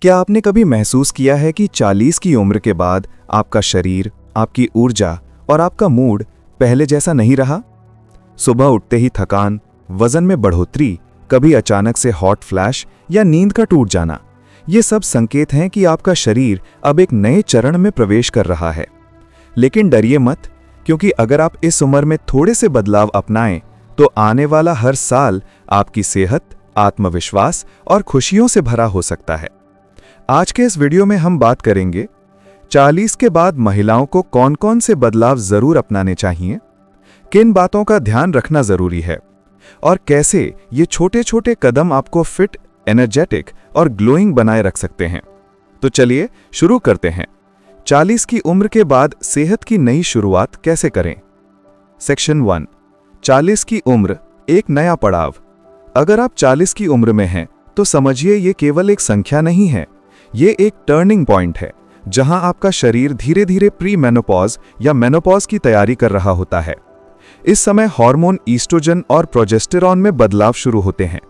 क्या आपने कभी महसूस किया है कि 40 की उम्र के बाद आपका शरीर, आपकी ऊर्जा और आपका मूड पहले जैसा नहीं रहा? सुबह उठते ही थकान, वजन में बढ़ोतरी, कभी अचानक से हॉट फ्लैश या नींद का टूट जाना, ये सब संकेत हैं कि आपका शरीर अब एक नए चरण में प्रवेश कर रहा है। लेकिन डरिए मत, क्योंकि अगर आप इस उम्र में थोड़े से बदलाव अपनाएं, तो आने वाला हर साल आपकी सेहत, आत्मविश्वास और खुशियों से भरा हो सकता है। आज के इस वीडियो में हम बात करेंगे 40 के बाद महिलाओं को कौन कौन से बदलाव जरूर अपनाने चाहिए, किन बातों का ध्यान रखना जरूरी है और कैसे ये छोटे छोटे कदम आपको फिट, एनर्जेटिक और ग्लोइंग बनाए रख सकते हैं। तो चलिए शुरू करते हैं। 40 की उम्र के बाद सेहत की नई शुरुआत कैसे करें। सेक्शन 1, 40 की उम्र एक नया पड़ाव। अगर आप 40 की उम्र में हैं तो समझिए ये केवल एक संख्या नहीं है, ये एक टर्निंग पॉइंट है जहां आपका शरीर धीरे धीरे प्री मेनोपॉज या मेनोपॉज की तैयारी कर रहा होता है। इस समय हार्मोन ईस्ट्रोजन और प्रोजेस्टेरॉन में बदलाव शुरू होते हैं।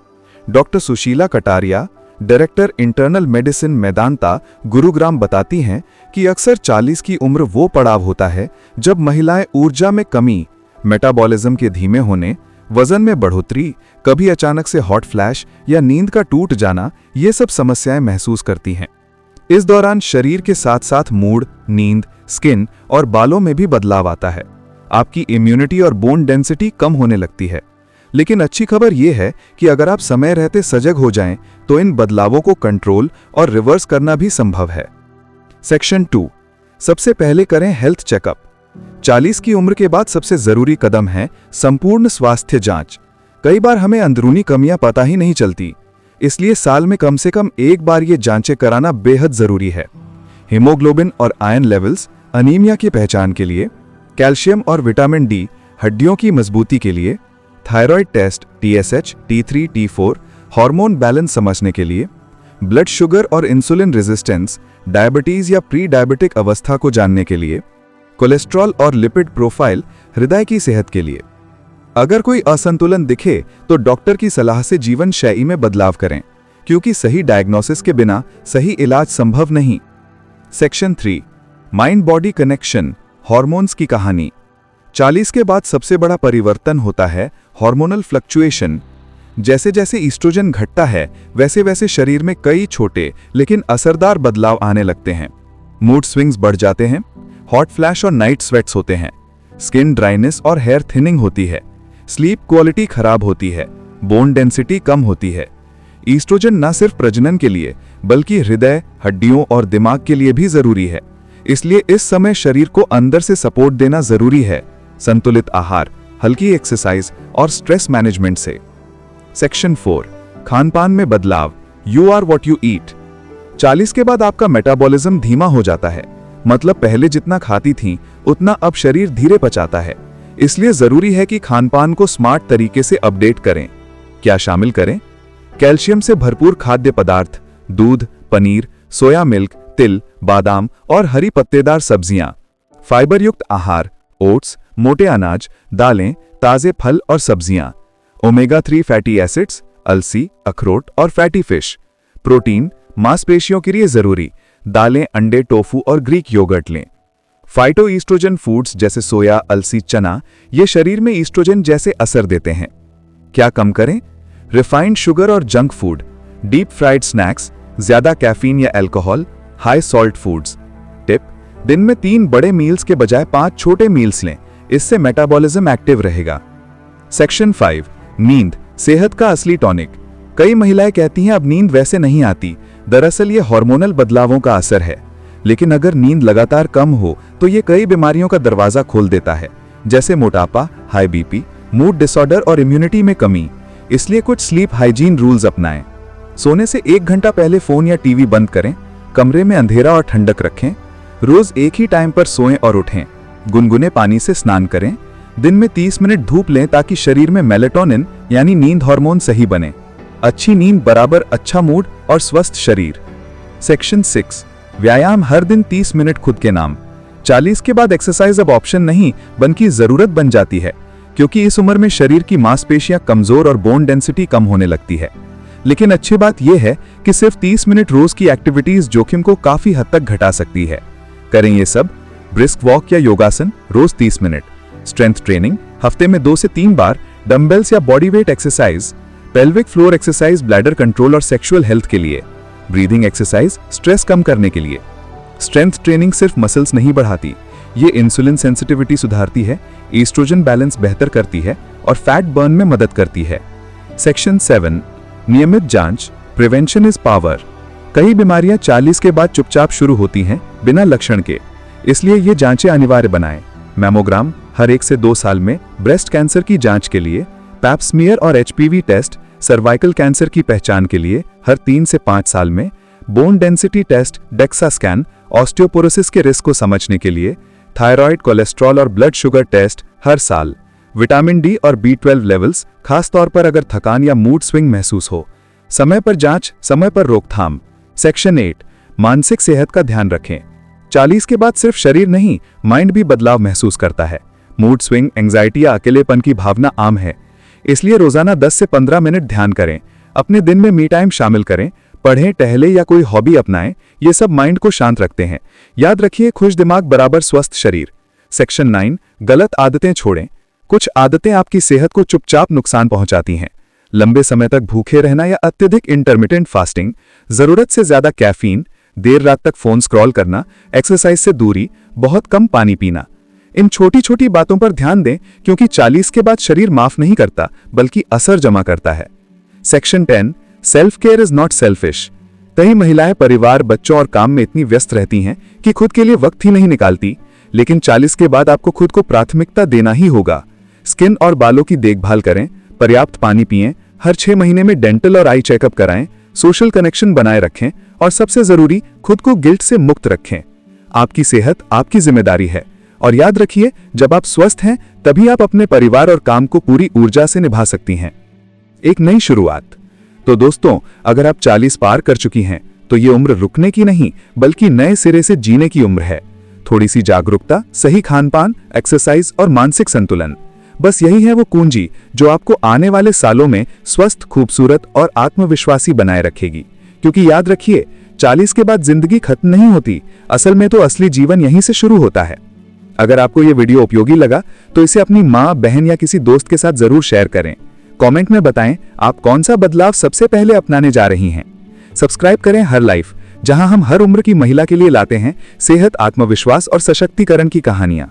Doctor Sushila Kataria, director internal medicine Medanta, Gurugram बताती हैं कि अक्सर 40 की उम्र वो पड़ाव होता है जब महिलाएं ऊर्जा में कमी, मेटाबॉलिज्म के धीमे होने, वजन में बढ़ोतरी, कभी अचानक से हॉट फ्लैश या नींद का टूट जाना, ये सब समस्याएं महसूस करती हैं। इस दौरान शरीर के साथ साथ मूड, नींद, स्किन और बालों में भी बदलाव आता है। आपकी इम्यूनिटी और बोन डेंसिटी कम होने लगती है। लेकिन अच्छी खबर यह है कि अगर आप समय रहते सजग हो जाएं, तो इन बदलावों को कंट्रोल और रिवर्स करना भी संभव है। सेक्शन 2, सबसे पहले करें हेल्थ चेकअप। 40 की उम्र के बाद सबसे जरूरी कदम है संपूर्ण स्वास्थ्य जांच। कई बार हमें अंदरूनी कमियां पता ही नहीं चलती, इसलिए साल में कम से कम एक बार ये जांचें कराना बेहद जरूरी है। हीमोग्लोबिन और आयरन लेवल्स अनीमिया की पहचान के लिए, कैल्शियम और विटामिन डी हड्डियों की मजबूती के लिए, thyroid test TSH, T3, T4 hormone balance समझने के लिए, ब्लड शुगर और इंसुलिन रेजिस्टेंस, डायबिटीज या प्री डायबिटिक अवस्था को जानने के लिए, कोलेस्ट्रॉल और लिपिड प्रोफाइल हृदय की सेहत के लिए। अगर कोई असंतुलन दिखे तो डॉक्टर की सलाह से जीवन शैली में बदलाव करें, क्योंकि सही डायग्नोसिस के बिना सही इलाज संभव नहीं। Section 3, mind body connection, hormones की कहानी। 40 के बाद सबसे बड़ा परिवर्तन होता है हार्मोनल फ्लक्चुएशन। जैसे जैसे ईस्ट्रोजन घटता है, वैसे वैसे शरीर में कई छोटे लेकिन असरदार बदलाव आने लगते हैं। मूड स्विंग्स बढ़ जाते हैं, हॉट फ्लैश और नाइट स्वेट्स होते हैं, स्किन ड्राइनेस और हेयर थिनिंग होती है, स्लीप क्वालिटी खराब होती है, बोन डेंसिटी कम होती है। ईस्ट्रोजन न सिर्फ प्रजनन के लिए बल्कि हृदय, हड्डियों और दिमाग के लिए भी जरूरी है। इसलिए इस समय शरीर को अंदर से सपोर्ट देना जरूरी है, संतुलित आहार, हल्की एक्सरसाइज और स्ट्रेस मैनेजमेंट से। सेक्शन 4, खानपान में बदलाव, you are what you eat. 40 के बाद आपका मेटाबॉलिज्म धीमा हो जाता है, मतलब पहले जितना खाती थीं उतना अब शरीर धीरे पचाता है। इसलिए जरूरी है कि खानपान को स्मार्ट तरीके से अपडेट करें। क्या शामिल करें? कैल्शियम से भरपूर खाद्य पदार्थ, दूध, पनीर, सोया मिल्क, तिल, बादाम और हरी पत्तेदार सब्जियां, फाइबर युक्त आहार, ओट्स, मोटे अनाज, दालें, ताजे फल और सब्जियां, ओमेगा 3 फैटी एसिड्स, अलसी, अखरोट और फैटी फिश, प्रोटीन, मांसपेशियों के लिए जरूरी, दालें, अंडे, टोफू और ग्रीक योगर्ट लें। फाइटो ईस्ट्रोजन फूड्स जैसे सोया, अलसी, चना, ये शरीर में ईस्ट्रोजन जैसे असर देते हैं। क्या कम करें? रिफाइंड शुगर और junk food, deep fried snacks, ज्यादा कैफीन या alcohol, high salt foods. Tip: दिन में 3 बड़े मील्स के बजाय 5 छोटे मील्स लें, इससे मेटाबॉलिज्म एक्टिव रहेगा। सेक्शन 5, नींद, सेहत का असली टॉनिक। कई महिलाएं कहती हैं अब नींद वैसे नहीं आती। दरअसल ये हार्मोनल बदलावों का असर है। लेकिन अगर नींद लगातार कम हो तो ये कई बीमारियों का दरवाजा खोल देता है, जैसे मोटापा, हाई बीपी, मूड डिसऑर्डर और इम्यूनिटी में कमी। इसलिए कुछ स्लीप हाइजीन रूल्स अपनाएं। सोने से 1 घंटा पहले फोन या टीवी बंद करें, कमरे में अंधेरा और ठंडक रखें, रोज एक ही टाइम पर सोएं और उठें, गुनगुने पानी से स्नान करें, दिन में 30 मिनट धूप लें ताकि शरीर में मेलेटोनिन यानी नींद हार्मोन सही बने। अच्छी नींद बराबर अच्छा मूड और स्वस्थ शरीर। सेक्शन 6, व्यायाम, हर दिन 30 मिनट खुद के नाम। 40 के बाद एक्सरसाइज अब ऑप्शन नहीं बल्कि जरूरत बन जाती है, क्योंकि इस उम्र में शरीर की मांसपेशियां कमजोर और बोन डेंसिटी कम होने लगती है। लेकिन अच्छी बात यह है कि सिर्फ 30 मिनट रोज की एक्टिविटीज जोखिम को काफी हद तक घटा सकती है। करें ये सब: ब्रिस्क वॉक या योगासन रोज 30 मिनट, स्ट्रेंथ ट्रेनिंग हफ्ते में 2 से 3 बार, डंबल्स या body weight exercise, pelvic floor exercise bladder control और सेक्सुअल हेल्थ के लिए, ब्रीदिंग एक्सरसाइज स्ट्रेस कम करने के लिए। स्ट्रेंथ ट्रेनिंग सिर्फ मसल्स नहीं बढ़ाती, ये इंसुलिन सेंसिटिविटी सुधारती है, एस्ट्रोजन बैलेंस बेहतर करती है और फैट बर्न में मदद करती है। सेक्शन 7, नियमित जांच, प्रिवेंशन इज पावर। कई बीमारियां 40 के बाद चुपचाप शुरू होती हैं बिना लक्षण के, इसलिए ये जांचें अनिवार्य बनाएं। मैमोग्राम हर 1 से 2 साल में, ब्रेस्ट कैंसर की जांच के लिए, पैप स्मीयर और HPV टेस्ट सर्वाइकल कैंसर की पहचान के लिए हर 3 से 5 साल में, bone density test, DEXA scan osteoporosis के रिस्क को समझने के लिए, थायराइड, कोलेस्ट्रॉल और ब्लड शुगर टेस्ट हर साल, विटामिन डी और B12 लेवल्स, खास तौर पर अगर थकान या मूड स्विंग महसूस हो। समय पर जांच, समय पर रोकथाम। सेक्शन 8, मानसिक सेहत का ध्यान रखें। 40 के बाद सिर्फ शरीर नहीं, माइंड भी बदलाव महसूस करता है। मूड स्विंग, एंग्जाइटी या अकेलेपन की भावना आम है, इसलिए रोजाना 10 से 15 मिनट ध्यान करें। अपने दिन में मी टाइम शामिल करें, पढ़ें, टहलें या कोई हॉबी अपनाएं, ये सब माइंड को शांत रखते हैं। याद रखिए, खुश दिमाग बराबर स्वस्थ शरीर। सेक्शन 9, गलत आदतें छोड़ें। कुछ आदतें आपकी सेहत को चुपचाप नुकसान पहुंचाती हैं। लंबे समय तक भूखे रहना या अत्यधिक इंटरमिटेंट फास्टिंग, जरूरत से ज्यादा कैफीन, देर रात तक फोन स्क्रॉल करना, एक्सरसाइज से दूरी, बहुत कम पानी पीना। इन छोटी छोटी बातों पर ध्यान दें, क्योंकि 40 के बाद शरीर माफ नहीं करता बल्कि असर जमा करता है। Section 10, self care is not selfish. कई महिलाएं परिवार, बच्चों और काम में इतनी व्यस्त रहती हैं कि खुद के लिए वक्त ही नहीं निकालती, लेकिन 40 के बाद आपको खुद को प्राथमिकता देना ही होगा। स्किन और बालों की देखभाल करें, पर्याप्त पानी पिएं, हर 6 महीने में डेंटल और आई चेकअप कराएं, सोशल कनेक्शन बनाए रखें और सबसे जरूरी, खुद को गिल्ट से मुक्त रखें। आपकी सेहत आपकी जिम्मेदारी है और याद रखिए, जब आप स्वस्थ हैं तभी आप अपने परिवार और काम को पूरी ऊर्जा से निभा सकती हैं। एक नई शुरुआत। तो दोस्तों, अगर आप 40 पार कर चुकी हैं तो ये उम्र रुकने की नहीं बल्कि नए सिरे से जीने की उम्र है। थोड़ी सी जागरूकता, सही खानपान, एक्सरसाइज और मानसिक संतुलन, बस यही है वो कुंजी जो आपको आने वाले सालों में स्वस्थ, खूबसूरत और आत्मविश्वासी बनाए रखेगी। क्योंकि याद रखिए, 40 के बाद जिंदगी खत्म नहीं होती, असल में तो असली जीवन यहीं से शुरू होता है। अगर आपको ये वीडियो उपयोगी लगा तो इसे अपनी माँ, बहन या किसी दोस्त के साथ जरूर शेयर करें। कमेंट में बताएं आप कौन सा बदलाव सबसे पहले अपनाने जा रही हैं। सब्सक्राइब करें हर लाइफ, जहां हम हर उम्र की महिला के लिए लाते हैं सेहत, आत्मविश्वास और सशक्तिकरण की कहानियां।